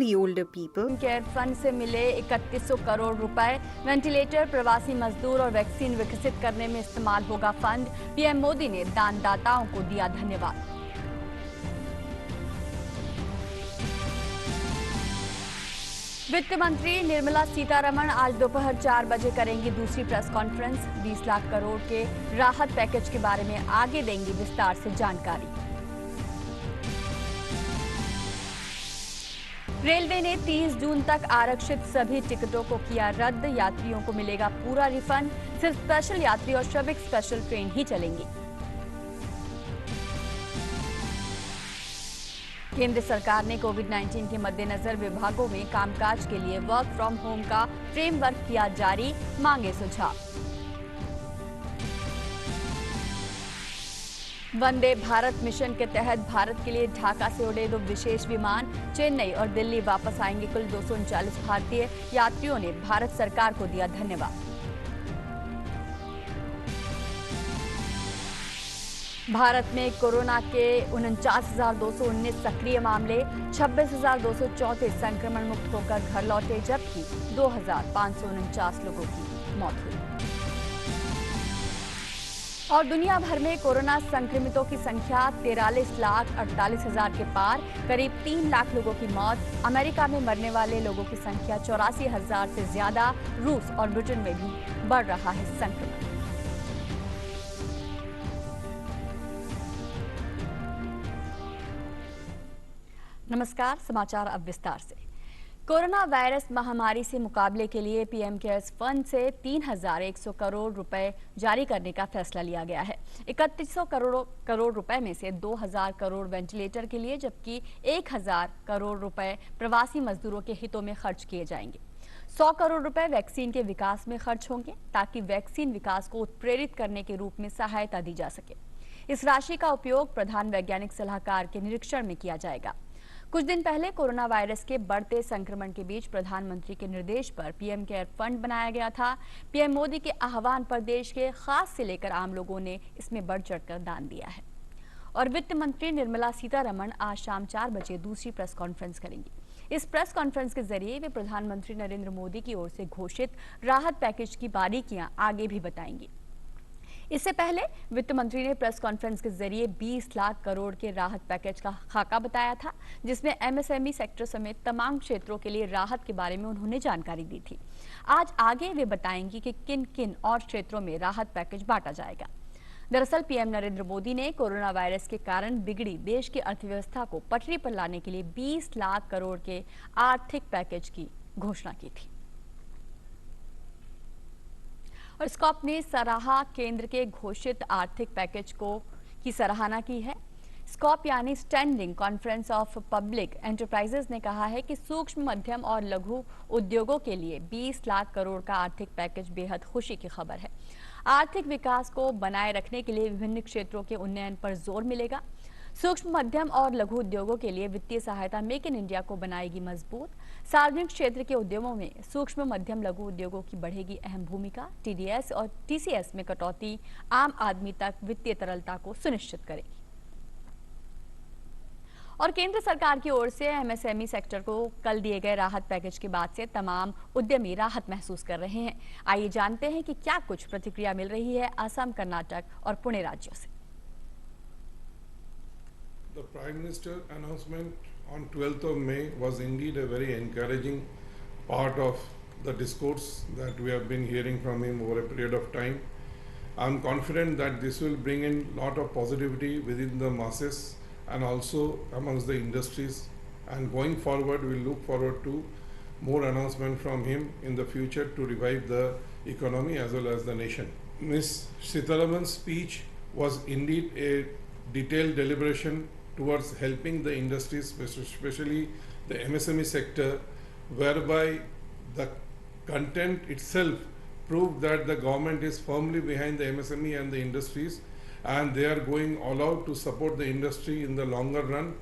mainly older people. Care fund से मिले 3100 करोड़ रुपए, वेंटिलेटर, प्रवासी मजदूर और वैक्सीन विकसित करने में इस्तेमाल होगा फंड। पीएम मोदी ने दानदाताओं को दिया धन्यवाद। वित्त मंत्री निर्मला सीतारमण आज दोपहर 4 बजे करेंगी दूसरी प्रेस कॉन्फ्रेंस। 20 लाख करोड़ के राहत पैकेज के बारे में आगे देंगी विस्तार से जानकारी। रेलवे ने 30 जून तक आरक्षित सभी टिकटों को किया रद्द। यात्रियों को मिलेगा पूरा रिफंड। सिर्फ स्पेशल यात्री और श्रमिक स्पेशल ट्रेन ही चलेंगी। केंद्र सरकार ने कोविड-19 के मद्देनजर विभागों में कामकाज के लिए वर्क फ्रॉम होम का फ्रेमवर्क किया जारी, मांगे सुझाव। वंदे भारत मिशन के तहत भारत के लिए ढाका से उड़े 2 विशेष विमान। चेन्नई और दिल्ली वापस आएंगे कुल 239 भारतीय यात्रियों ने भारत सरकार को दिया धन्यवाद। भारत में कोरोना के 49,219 सक्रिय मामले, 26,234 संक्रमण मुक्त होकर घर लौटे, जबकि 2,549 लोगों की मौत हुई। और दुनिया भर में कोरोना संक्रमितों की संख्या 43,48,000 के पार, करीब 3 लाख लोगों की मौत। अमेरिका में मरने वाले लोगों की संख्या 84,000 से ज्यादा। रूस और ब्रिटेन में भी बढ़ रहा है संक्रमण। नमस्कार, समाचार अब विस्तार से। कोरोना वायरस महामारी से मुकाबले के लिए पीएम केयर्स फंड से 3,100 करोड़ रुपए जारी करने का फैसला लिया गया है। 3100 करोड़ रुपए में से 2,000 करोड़ वेंटिलेटर के लिए, जबकि 1,000 करोड़ रुपए प्रवासी मजदूरों के हितों में खर्च किए जाएंगे। 100 करोड़ रुपए वैक्सीन के विकास में खर्च होंगे, ताकि वैक्सीन विकास को उत्प्रेरित करने के रूप में सहायता दी जा सके। इस राशि का उपयोग प्रधान वैज्ञानिक सलाहकार के निरीक्षण में किया जाएगा। कुछ दिन पहले कोरोना वायरस के बढ़ते संक्रमण के बीच प्रधानमंत्री के निर्देश पर पीएम केयर फंड बनाया गया था। पीएम मोदी के आह्वान पर देश के खास से लेकर आम लोगों ने इसमें बढ़ चढ़कर दान दिया है। और वित्त मंत्री निर्मला सीतारमण आज शाम 4 बजे दूसरी प्रेस कॉन्फ्रेंस करेंगी। इस प्रेस कॉन्फ्रेंस के जरिए वे प्रधानमंत्री नरेंद्र मोदी की ओर से घोषित राहत पैकेज की बारीकियां आगे भी बताएंगी। इससे पहले वित्त मंत्री ने प्रेस कॉन्फ्रेंस के जरिए 20 लाख करोड़ के राहत पैकेज का खाका बताया था, जिसमें एमएसएमई सेक्टर समेत तमाम क्षेत्रों के लिए राहत के बारे में उन्होंने जानकारी दी थी। आज आगे वे बताएंगी कि किन किन और क्षेत्रों में राहत पैकेज बांटा जाएगा। दरअसल पीएम नरेंद्र मोदी ने कोरोना वायरस के कारण बिगड़ी देश की अर्थव्यवस्था को पटरी पर लाने के लिए 20 लाख करोड़ के आर्थिक पैकेज की घोषणा की थी। और स्कॉप ने सराहा केंद्र के घोषित आर्थिक पैकेज की सराहना की है। स्कॉप यानी standing conference of public enterprises ने कहा है कि सूक्ष्म, मध्यम और लघु उद्योगों के लिए 20 लाख करोड़ का आर्थिक पैकेज बेहद खुशी की खबर है। आर्थिक विकास को बनाए रखने के लिए विभिन्न क्षेत्रों के उन्नयन पर जोर मिलेगा। सूक्ष्म, मध्यम और लघु उद्योगों के लिए वित्तीय सहायता मेक इन इंडिया को बनाएगी मजबूत। सार्वजनिक क्षेत्र के उद्यमों में सूक्ष्म, मध्यम, लघु उद्योगों की बढ़ेगी अहम भूमिका। टीडीएस और टीसीएस में कटौती आम आदमी तक वित्तीय तरलता को सुनिश्चित करेगी। और केंद्र सरकार की ओर से एमएसएमई सेक्टर को कल दिए गए राहत पैकेज के बाद से तमाम उद्यमी राहत महसूस कर रहे हैं। आइए जानते हैं कि क्या कुछ प्रतिक्रिया मिल रही है असम, कर्नाटक और पुणे राज्यों से। The Prime Minister announcement on 12th of May was indeed a very encouraging part of the discourse that we have been hearing from him over a period of time. I am confident that this will bring in a lot of positivity within the masses and also amongst the industries, and going forward we look forward to more announcement from him in the future to revive the economy as well as the nation. Ms. Sitharaman's speech was indeed a detailed deliberation towards helping the industries, especially the MSME sector, whereby the content itself proved that the government is firmly behind the MSME and the industries, and they are going all out to support the industry in the longer run.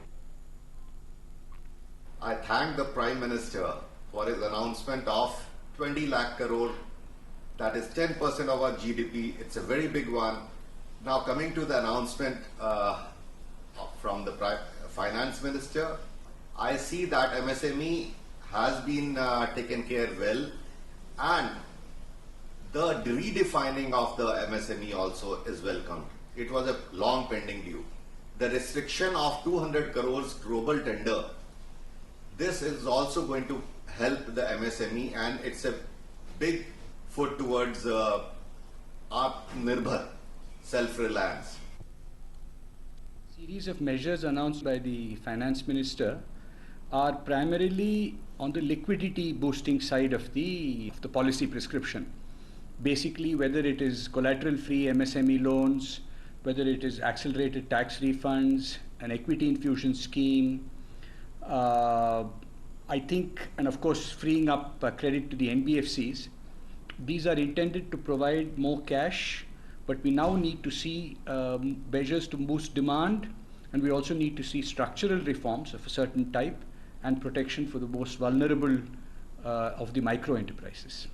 I thank the Prime Minister for his announcement of 20 lakh crore, that is 10% of our GDP. It's a very big one. Now coming to the announcement from the Finance Minister, I see that MSME has been taken care well, and the redefining of the MSME also is welcomed. It was a long pending due. The restriction of 200 crores global tender, this is also going to help the MSME, and it's a big foot towards Atmanirbhar, self-reliance. Series of measures announced by the finance minister are primarily on the liquidity boosting side of the policy prescription. Basically, whether it is collateral-free MSME loans, whether it is accelerated tax refunds, an equity infusion scheme, I think, and of course, freeing up credit to the NBFCs. These are intended to provide more cash, but we now need to see measures to boost demand, and we also need to see structural reforms of a certain type and protection for the most vulnerable of the micro enterprises.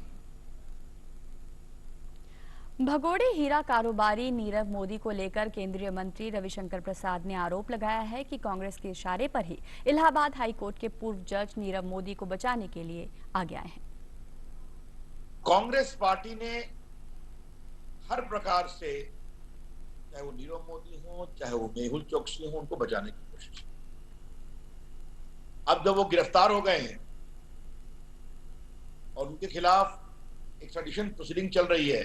भगोड़े हीरा कारोबारी नीरव मोदी को लेकर केंद्रीय मंत्री रविशंकर प्रसाद ने आरोप लगाया है कि कांग्रेस के इशारे पर ही इलाहाबाद हाई कोर्ट के पूर्व जज नीरव मोदी को बचाने के लिए आगे आए हैं। कांग्रेस पार्टी ने हर प्रकार से, चाहे वो नीरव मोदी हो, चाहे वो मेहुल चोकसी हो, उनको बचाने की कोशिश की। अब जब वो गिरफ्तार हो गए हैं और उनके खिलाफ एक्स्ट्राडिशन प्रोसीडिंग चल रही है,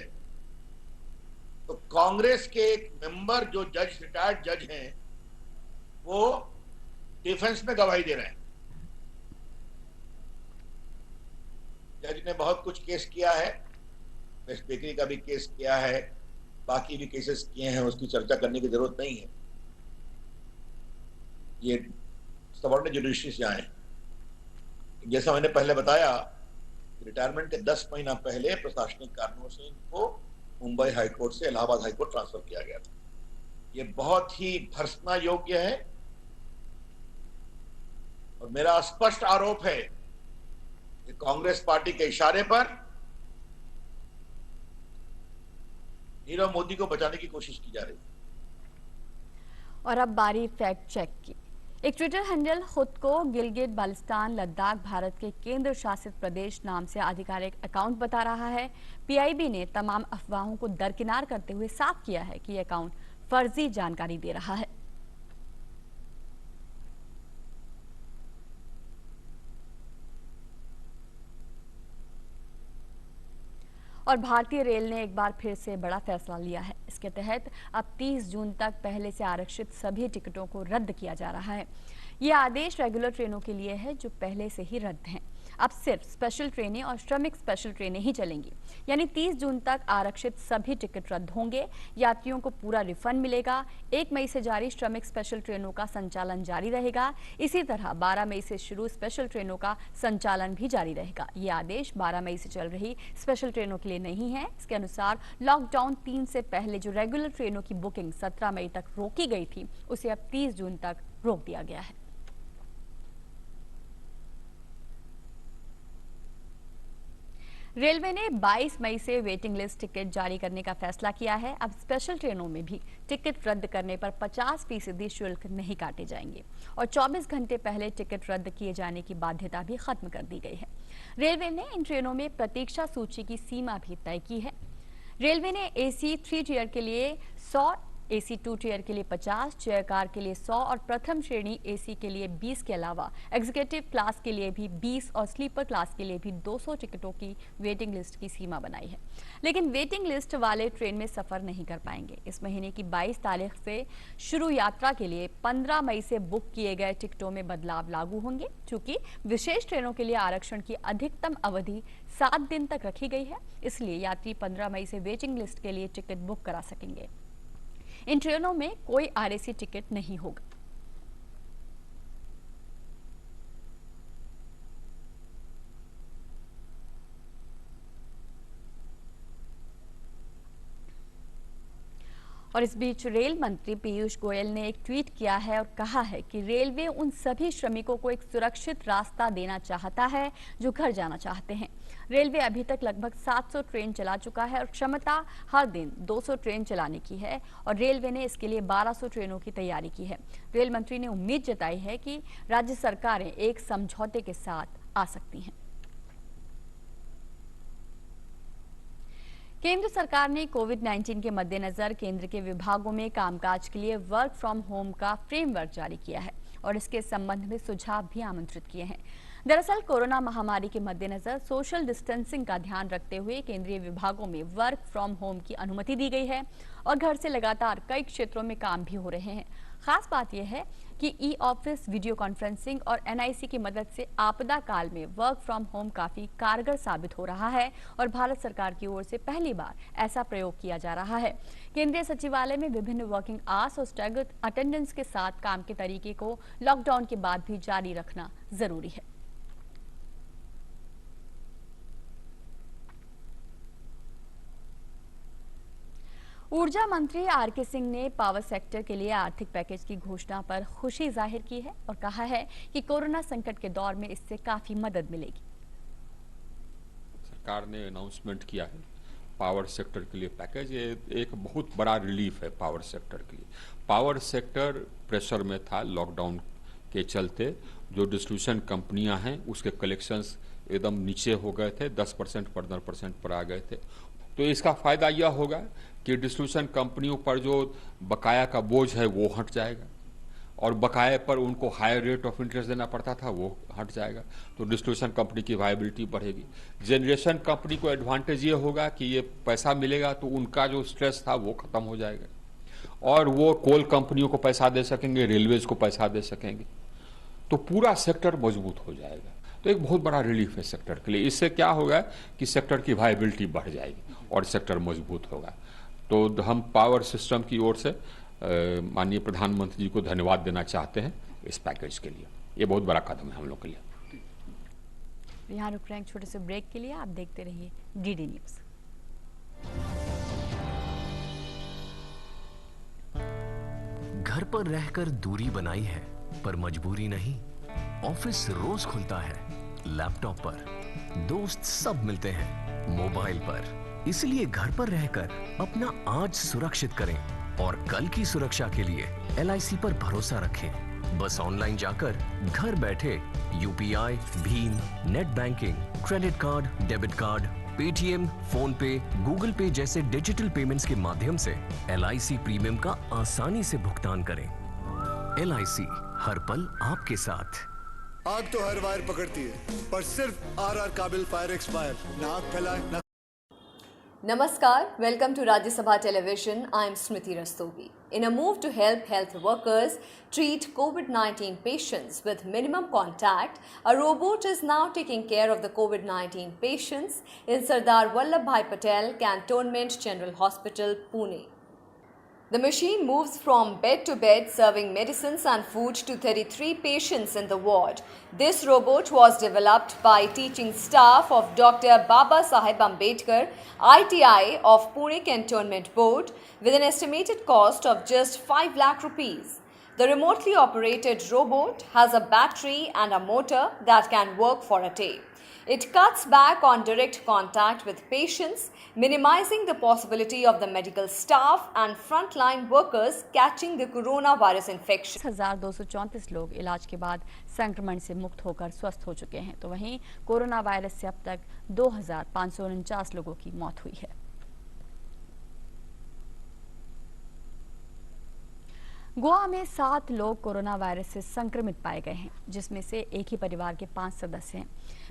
तो कांग्रेस के एक मेंबर जो जज, रिटायर्ड जज हैं, वो डिफेंस में गवाही दे रहे हैं। जज ने बहुत कुछ केस किया है, वेस्ट बेकरी का भी केस किया है, बाकी भी केसेस किए हैं, उसकी चर्चा करने की जरूरत नहीं है। ये सबऑर्डिनेट जुडिशरी से आए। जैसा मैंने पहले बताया, रिटायरमेंट के 10 महीना पहले प्रशासनिक कारणों से इनको मुंबई हाईकोर्ट से इलाहाबाद हाईकोर्ट ट्रांसफर किया गया था। ये बहुत ही भर्त्सना योग्य है और मेरा स्पष्ट आरोप है कि कांग्रेस पार्टी के इशारे पर नीरव मोदी को बचाने की कोशिश की जा रही है। और अब बारी फैक्ट चेक की। एक ट्विटर हैंडल खुद को गिलगिट बाल्टिस्तान लद्दाख भारत के केंद्र शासित प्रदेश नाम से आधिकारिक अकाउंट बता रहा है। पीआईबी ने तमाम अफवाहों को दरकिनार करते हुए साफ किया है कि यह अकाउंट फर्जी जानकारी दे रहा है। और भारतीय रेल ने एक बार फिर से बड़ा फैसला लिया है। इसके तहत अब 30 जून तक पहले से आरक्षित सभी टिकटों को रद्द किया जा रहा है। ये आदेश रेगुलर ट्रेनों के लिए है जो पहले से ही रद्द हैं। अब सिर्फ स्पेशल ट्रेनें और श्रमिक स्पेशल ट्रेनें ही चलेंगी, यानी 30 जून तक आरक्षित सभी टिकट रद्द होंगे। यात्रियों को पूरा रिफंड मिलेगा। 1 मई से जारी श्रमिक स्पेशल ट्रेनों का संचालन जारी रहेगा। इसी तरह 12 मई से शुरू स्पेशल ट्रेनों का संचालन भी जारी रहेगा। ये आदेश 12 मई से चल रही स्पेशल ट्रेनों के लिए नहीं है। इसके अनुसार लॉकडाउन 3 से पहले जो रेगुलर ट्रेनों की बुकिंग 17 मई तक रोकी गई थी, उसे अब 30 जून तक रोक दिया गया है। रेलवे ने 22 मई से वेटिंग लिस्ट टिकट जारी करने का फैसला किया है। अब स्पेशल ट्रेनों में भी टिकट रद्द करने पर 50% शुल्क नहीं काटे जाएंगे और 24 घंटे पहले टिकट रद्द किए जाने की बाध्यता भी खत्म कर दी गई है। रेलवे ने इन ट्रेनों में प्रतीक्षा सूची की सीमा भी तय की है। रेलवे ने AC 3 टियर के लिए 100, AC 2 टियर के लिए 50, चेयर कार के लिए 100 और प्रथम श्रेणी AC के लिए 20 के अलावा एग्जीक्यूटिव क्लास के लिए भी 20 और स्लीपर क्लास के लिए भी 200 टिकटों की वेटिंग लिस्ट की सीमा बनाई है। लेकिन वेटिंग लिस्ट वाले ट्रेन में सफर नहीं कर पाएंगे। इस महीने की 22 तारीख से शुरू यात्रा के लिए 15 मई से बुक किए गए टिकटों में बदलाव लागू होंगे। चूंकि विशेष ट्रेनों के लिए आरक्षण की अधिकतम अवधि 7 दिन तक रखी गई है, इसलिए यात्री 15 मई से वेटिंग लिस्ट के लिए टिकट बुक करा सकेंगे। इन ट्रेनों में कोई RAC टिकट नहीं होगा। और इस बीच रेल मंत्री पीयूष गोयल ने एक ट्वीट किया है और कहा है कि रेलवे उन सभी श्रमिकों को एक सुरक्षित रास्ता देना चाहता है जो घर जाना चाहते हैं। रेलवे अभी तक लगभग 700 ट्रेन चला चुका है और क्षमता हर दिन 200 ट्रेन चलाने की है और रेलवे ने इसके लिए 1200 ट्रेनों की तैयारी की है। रेल मंत्री ने उम्मीद जताई है कि राज्य सरकारें एक समझौते के साथ आ सकती हैं। केंद्र सरकार ने कोविड-19 के मद्देनजर केंद्र के विभागों में कामकाज के लिए वर्क फ्रॉम होम का फ्रेमवर्क जारी किया है और इसके संबंध में सुझाव भी आमंत्रित किए हैं। दरअसल कोरोना महामारी के मद्देनजर सोशल डिस्टेंसिंग का ध्यान रखते हुए केंद्रीय विभागों में वर्क फ्रॉम होम की अनुमति दी गई है और घर से लगातार कई क्षेत्रों में काम भी हो रहे हैं। खास बात यह है कि ई ऑफिस, वीडियो कॉन्फ्रेंसिंग और एनआईसी की मदद से आपदा काल में वर्क फ्रॉम होम काफी कारगर साबित हो रहा है और भारत सरकार की ओर से पहली बार ऐसा प्रयोग किया जा रहा है। केंद्रीय सचिवालय में विभिन्न वर्किंग आवर्स और स्टैगर्ड अटेंडेंस के साथ काम के तरीके को लॉकडाउन के बाद भी जारी रखना जरूरी है। ऊर्जा मंत्री आर.के. सिंह ने पावर सेक्टर के लिए आर्थिक पैकेज की घोषणा पर खुशी जाहिर की है और कहा है कि कोरोना संकट के दौर में इससे काफी मदद मिलेगी। सरकार ने अनाउंसमेंट किया है पावर सेक्टर के लिए पैकेज, ये एक बहुत बड़ा रिलीफ है पावर सेक्टर के लिए। पावर सेक्टर प्रेशर में था लॉकडाउन के चलते, जो डिस्ट्रीब्यूशन कंपनियां हैं उसके कलेक्शंस एकदम नीचे हो गए थे, 10% 15% पर आ गए थे। तो इसका फायदा यह होगा कि डिस्ट्रीब्यूशन कंपनियों पर जो बकाया का बोझ है वो हट जाएगा और बकाये पर उनको हायर रेट ऑफ इंटरेस्ट देना पड़ता था वो हट जाएगा, तो डिस्ट्रीब्यूशन कंपनी की वायबिलिटी बढ़ेगी। जनरेशन कंपनी को एडवांटेज ये होगा कि ये पैसा मिलेगा तो उनका जो स्ट्रेस था वो खत्म हो जाएगा और वो कोल कंपनियों को पैसा दे सकेंगे, रेलवेज को पैसा दे सकेंगे, तो पूरा सेक्टर मजबूत हो जाएगा। तो एक बहुत बड़ा रिलीफ है सेक्टर के लिए। इससे क्या होगा कि सेक्टर की वायबिलिटी बढ़ जाएगी और सेक्टर मजबूत होगा। तो हम पावर सिस्टम की ओर से माननीय प्रधानमंत्री जी को धन्यवाद देना चाहते हैं इस पैकेज के लिए। ये बहुत बड़ा कदम है हम लोग के लिए। यहाँ रुक रहे हैं छोटे से ब्रेक के लिए, आप देखते रहिए डीडी न्यूज। घर पर रहकर दूरी बनाई है पर मजबूरी नहीं। ऑफिस रोज खुलता है लैपटॉप पर, दोस्त सब मिलते हैं मोबाइल पर। इसलिए घर पर रहकर अपना आज सुरक्षित करें और कल की सुरक्षा के लिए LIC पर भरोसा रखें। बस ऑनलाइन जाकर घर बैठे UPI, Bhim, net banking, credit card, debit card, Paytm, phone पे, गूगल पे जैसे डिजिटल पेमेंट्स के माध्यम से LIC प्रीमियम का आसानी से भुगतान करें। LIC हर पल आपके साथ। आग तो हर वायर पकड़ती है, पर सिर्फ RR काबिल फायर एक्सपायर ना आग फैलाए ना। Namaskar, welcome to Rajya Sabha Television. I am Smriti Rastogi. In a move to help health workers treat COVID-19 patients with minimum contact, a robot is now taking care of the COVID-19 patients in Sardar Vallabhbhai Patel Cantonment General Hospital, Pune. The machine moves from bed to bed, serving medicines and food to 33 patients in the ward. This robot was developed by teaching staff of Dr. Baba Saheb Ambedkar, ITI of Pune Cantonment Board, with an estimated cost of just 5 lakh rupees. The remotely operated robot has a battery and a motor that can work for a day. It cuts back on direct contact with patients, minimizing the possibility of the medical staff and frontline workers catching the coronavirus infection. 1234 लोग इलाज के बाद संक्रमण से मुक्त होकर स्वस्थ हो चुके हैं, तो वहीं कोरोना वायरस से अब तक 2549 लोगों की मौत हुई है। गोवा में 7 लोग कोरोना वायरस से संक्रमित पाए गए हैं, जिसमें से एक ही परिवार के 5 सदस्य हैं।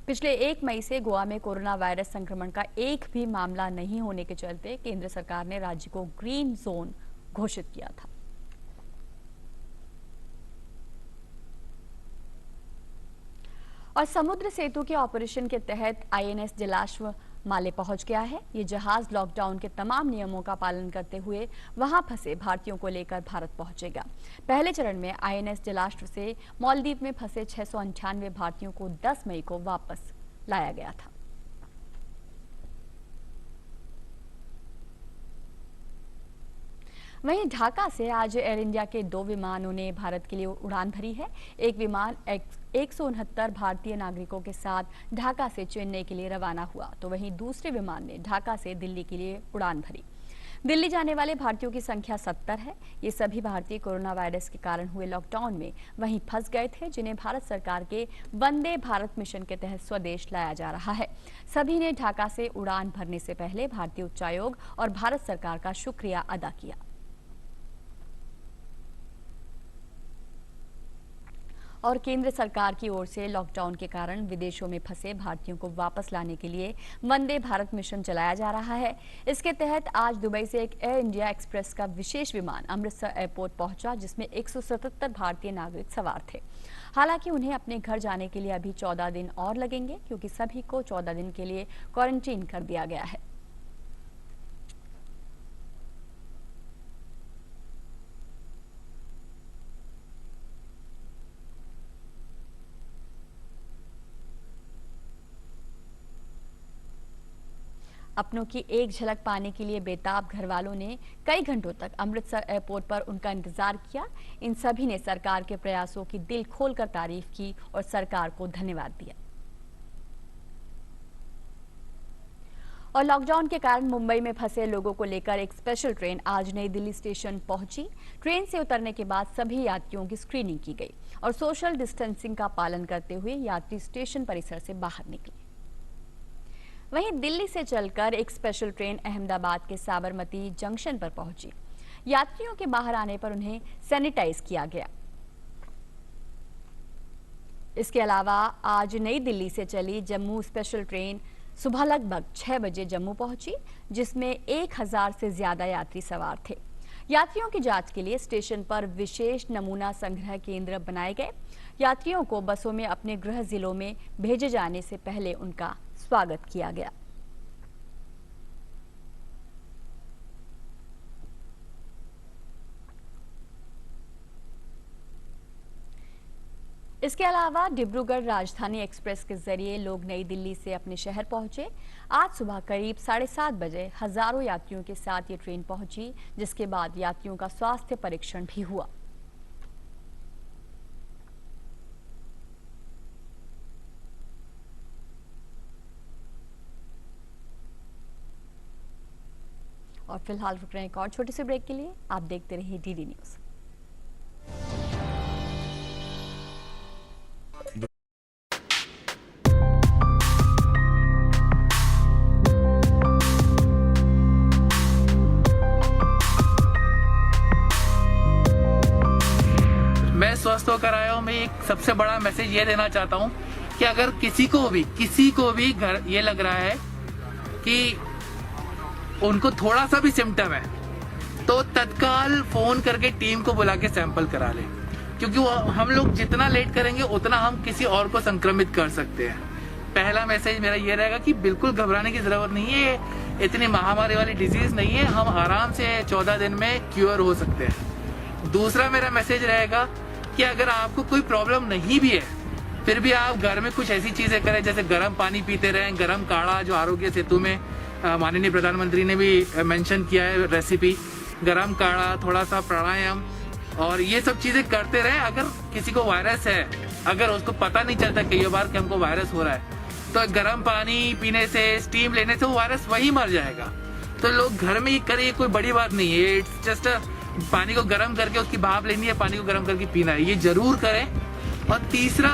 पिछले 1 मई से गोवा में कोरोना वायरस संक्रमण का एक भी मामला नहीं होने के चलते केंद्र सरकार ने राज्य को ग्रीन जोन घोषित किया था। और समुद्र सेतु के ऑपरेशन के तहत INS जलाश्व माले पहुंच गया है। ये जहाज लॉकडाउन के तमाम नियमों का पालन करते हुए वहां फंसे भारतीयों को लेकर भारत पहुंचेगा। पहले चरण में INS जलाश्व से मालदीव में फंसे 698 भारतीयों को 10 मई को वापस लाया गया था। वहीं ढाका से आज एयर इंडिया के 2 विमानों ने भारत के लिए उड़ान भरी है। एक विमान 169 भारतीय नागरिकों के साथ ढाका से चेन्नई के लिए रवाना हुआ, तो वहीं दूसरे विमान ने ढाका से दिल्ली के लिए उड़ान भरी। दिल्ली जाने वाले भारतीयों की संख्या 70 है। ये सभी भारतीय कोरोना वायरस के कारण हुए लॉकडाउन में वहीं फंस गए थे, जिन्हें भारत सरकार के वंदे भारत मिशन के तहत स्वदेश लाया जा रहा है। सभी ने ढाका से उड़ान भरने से पहले भारतीय उच्चायोग और भारत सरकार का शुक्रिया अदा किया। और केंद्र सरकार की ओर से लॉकडाउन के कारण विदेशों में फंसे भारतीयों को वापस लाने के लिए वंदे भारत मिशन चलाया जा रहा है। इसके तहत आज दुबई से एक एयर इंडिया एक्सप्रेस का विशेष विमान अमृतसर एयरपोर्ट पहुंचा, जिसमें 177 भारतीय नागरिक सवार थे। हालांकि उन्हें अपने घर जाने के लिए अभी 14 दिन और लगेंगे, क्योंकि सभी को 14 दिन के लिए क्वारंटीन कर दिया गया है। अपनों की एक झलक पाने के लिए बेताब घरवालों ने कई घंटों तक अमृतसर एयरपोर्ट पर उनका इंतजार किया। इन सभी ने सरकार के प्रयासों की दिल खोलकर तारीफ की और सरकार को धन्यवाद दिया। और लॉकडाउन के कारण मुंबई में फंसे लोगों को लेकर एक स्पेशल ट्रेन आज नई दिल्ली स्टेशन पहुंची। ट्रेन से उतरने के बाद सभी यात्रियों की स्क्रीनिंग की गई और सोशल डिस्टेंसिंग का पालन करते हुए यात्री स्टेशन परिसर से बाहर निकले। वहीं दिल्ली से चलकर एक स्पेशल ट्रेन अहमदाबाद के साबरमती जंक्शन पर पहुंची। यात्रियों के बाहर आने पर उन्हें सैनिटाइज किया गया। इसके अलावा आज नई दिल्ली से चली जम्मू स्पेशल ट्रेन सुबह लगभग 6 बजे जम्मू पहुंची, जिसमें 1000 से ज्यादा यात्री सवार थे। यात्रियों की जांच के लिए स्टेशन पर विशेष नमूना संग्रह केंद्र बनाए गए। यात्रियों को बसों में अपने गृह जिलों में भेजे जाने से पहले उनका स्वागत किया गया। इसके अलावा डिब्रूगढ़ राजधानी एक्सप्रेस के जरिए लोग नई दिल्ली से अपने शहर पहुंचे। आज सुबह करीब 7:30 बजे हजारों यात्रियों के साथ ये ट्रेन पहुंची, जिसके बाद यात्रियों का स्वास्थ्य परीक्षण भी हुआ। और फिलहाल रुक रहे हैं एक और छोटे से ब्रेक के लिए। आप देखते रहिए डीडी न्यूज। मैं स्वस्थ होकर आया हूँ। मैं एक सबसे बड़ा मैसेज ये देना चाहता हूँ कि अगर किसी को भी घर ये लग रहा है कि उनको थोड़ा सा भी सिम्टम है, तो तत्काल फोन करके टीम को बुला के सैंपल करा ले, क्योंकि वो हम लोग जितना लेट करेंगे उतना हम किसी और को संक्रमित कर सकते हैं। पहला मैसेज मेरा ये रहेगा कि बिल्कुल घबराने की जरूरत नहीं है। इतनी महामारी वाली डिजीज नहीं है, हम आराम से 14 दिन में क्योर हो सकते हैं। दूसरा मेरा मैसेज रहेगा कि अगर आपको कोई प्रॉब्लम नहीं भी है, फिर भी आप घर में कुछ ऐसी चीजें करें, जैसे गर्म पानी पीते रहें, गर्म काढ़ा जो आरोग्य सेतु में माननीय प्रधानमंत्री ने भी मेंशन किया है रेसिपी, गरम काढ़ा, थोड़ा सा प्राणायाम, और ये सब चीजें करते रहे। अगर किसी को वायरस है, अगर उसको पता नहीं चलता कई बार कि हमको वायरस हो रहा है, तो गर्म पानी पीने से, स्टीम लेने से वो वायरस वही मर जाएगा। तो लोग घर में ही करें, कोई बड़ी बात नहीं है। इट्स जस्ट पानी को गर्म करके उसकी भाप लेनी है, पानी को गर्म करके पीना है, ये जरूर करें। और तीसरा,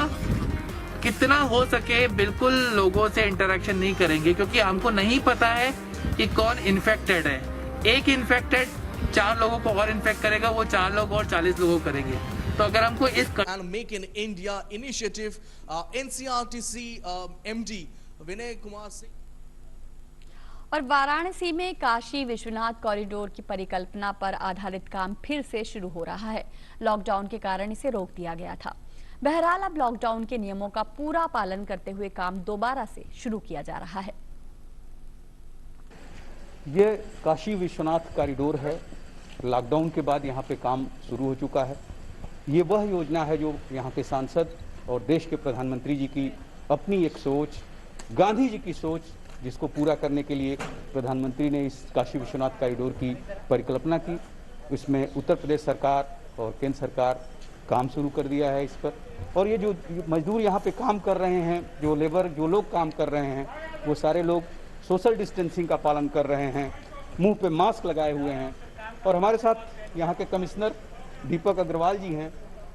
कितना हो सके बिल्कुल लोगों से इंटरेक्शन नहीं करेंगे, क्योंकि हमको नहीं पता है कि कौन इन्फेक्टेड है। एक इन्फेक्टेड 4 लोगों को और इन्फेक्ट करेगा, वो 4 लोग और 40 लोगों को करेंगे। तो अगर हमको इस make in India initiative NCRTC MD Vinay Kumar Singh. और वाराणसी में काशी विश्वनाथ कॉरिडोर की परिकल्पना पर आधारित काम फिर से शुरू हो रहा है। लॉकडाउन के कारण इसे रोक दिया गया था। बहरहाल अब लॉकडाउन के नियमों का पूरा पालन करते हुए काम दोबारा से शुरू किया जा रहा है। ये काशी विश्वनाथ कॉरिडोर है। लॉकडाउन के बाद यहाँ पे काम शुरू हो चुका है। ये वह योजना है जो यहाँ के सांसद और देश के प्रधानमंत्री जी की अपनी एक सोच, गांधी जी की सोच, जिसको पूरा करने के लिए प्रधानमंत्री ने इस काशी विश्वनाथ कॉरिडोर की परिकल्पना की इसमें उत्तर प्रदेश सरकार और केंद्र सरकार काम शुरू कर दिया है इस पर। और ये जो मजदूर यहाँ पे काम कर रहे हैं, जो लेबर जो लोग काम कर रहे हैं, वो सारे लोग सोशल डिस्टेंसिंग का पालन कर रहे हैं, मुंह पे मास्क लगाए हुए हैं। और हमारे साथ यहाँ के कमिश्नर दीपक अग्रवाल जी हैं,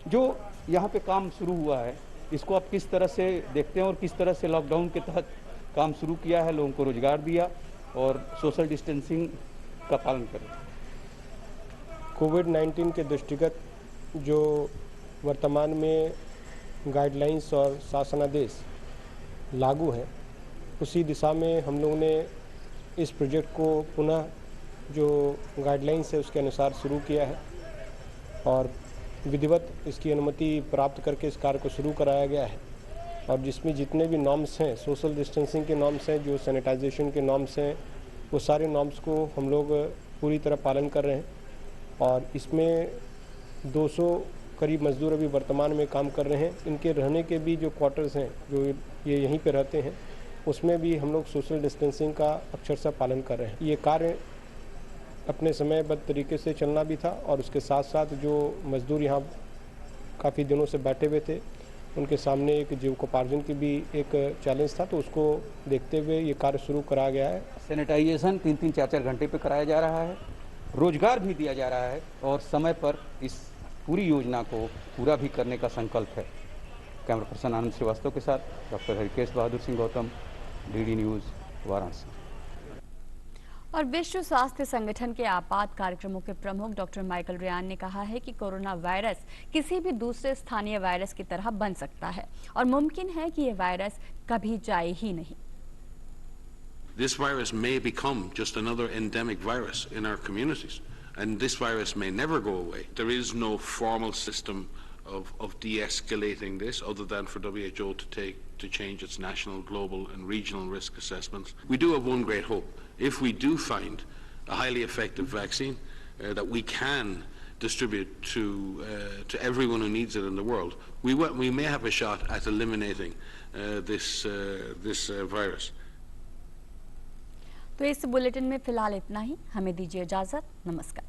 जो यहाँ पे काम शुरू हुआ है, इसको आप किस तरह से देखते हैं और किस तरह से लॉकडाउन के तहत काम शुरू किया है, लोगों को रोजगार दिया और सोशल डिस्टेंसिंग का पालन करें? कोविड-19 के दृष्टिगत जो वर्तमान में गाइडलाइंस और शासनादेश लागू है, उसी दिशा में हम लोगों ने इस प्रोजेक्ट को पुनः जो गाइडलाइंस है उसके अनुसार शुरू किया है और विधिवत इसकी अनुमति प्राप्त करके इस कार्य को शुरू कराया गया है। और जिसमें जितने भी नॉर्म्स हैं, सोशल डिस्टेंसिंग के नॉर्म्स हैं, जो सैनिटाइजेशन के नॉर्म्स हैं, वो सारे नॉर्म्स को हम लोग पूरी तरह पालन कर रहे हैं। और इसमें 200 करीब मजदूर अभी वर्तमान में काम कर रहे हैं। इनके रहने के भी जो क्वार्टर्स हैं, जो ये यहीं पे रहते हैं, उसमें भी हम लोग सोशल डिस्टेंसिंग का अक्षरशः पालन कर रहे हैं। ये कार्य अपने समयबद्ध तरीके से चलना भी था और उसके साथ साथ जो मजदूर यहाँ काफ़ी दिनों से बैठे हुए थे, उनके सामने एक जीविकोपार्जन की भी एक चैलेंज था, तो उसको देखते हुए ये कार्य शुरू कराया गया है। सैनिटाइजेशन 3-3, 4-4 घंटे पे कराया जा रहा है, रोजगार भी दिया जा रहा है और समय पर इस पूरी योजना को पूरा भी करने का संकल्प है। कैमरा पर्सन आनंद श्रीवास्तव के साथ doctor Harikesh Bahadur Singh Gautam, DD news, Varanasi. और विश्व स्वास्थ्य संगठन के आपात कार्यक्रमों के प्रमुख डॉक्टर माइकल रियान ने कहा है कि कोरोना वायरस किसी भी दूसरे स्थानीय वायरस की तरह बन सकता है और मुमकिन है कि ये वायरस कभी जाए ही नहीं। This virus may become just another endemic virus in our communities, and this virus may never go away. There is no formal system of de-escalating this other than for WHO to change its national, global and regional risk assessments. We do have one great hope. If we do find a highly effective vaccine that we can distribute to everyone who needs it in the world, we may have a shot at eliminating this virus. तो इस bulletin में फिलहाल इतना ही। हमें दीजिए इजाजत। नमस्कार।